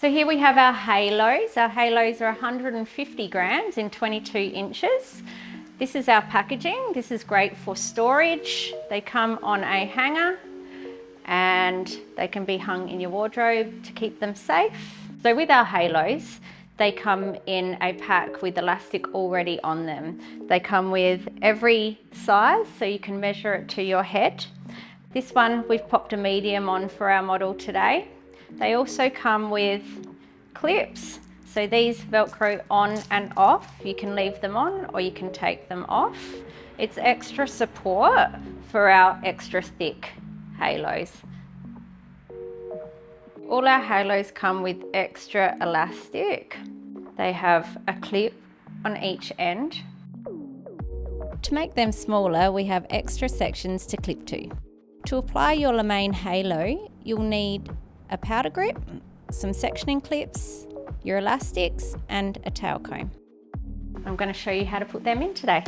So here we have our halos. Our halos are 150 grams in 22 inches. This is our packaging. This is great for storage. They come on a hanger and they can be hung in your wardrobe to keep them safe. So with our halos, they come in a pack with elastic already on them. They come with every size, so you can measure it to your head. This one, we've popped a medium on for our model today. They also come with clips. So these Velcro on and off. You can leave them on or you can take them off. It's extra support for our extra thick halos. All our halos come with extra elastic. They have a clip on each end. To make them smaller, we have extra sections to clip to. To apply your Lamaine halo, you'll need a powder grip, some sectioning clips, your elastics and a tail comb. I'm going to show you how to put them in today.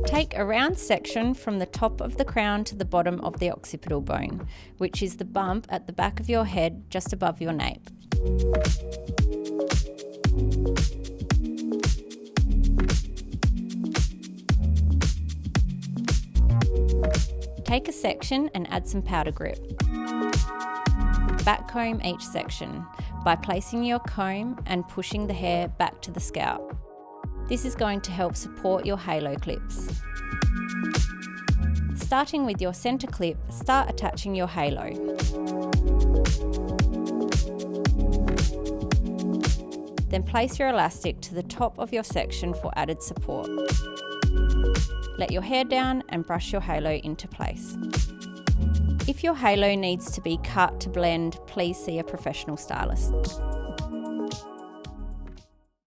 Take a round section from the top of the crown to the bottom of the occipital bone, which is the bump at the back of your head just above your nape. Take a section and add some powder grip. Back comb each section by placing your comb and pushing the hair back to the scalp. This is going to help support your halo clips. Starting with your centre clip, start attaching your halo. Then place your elastic to the top of your section for added support. Let your hair down and brush your halo into place. If your halo needs to be cut to blend, please see a professional stylist.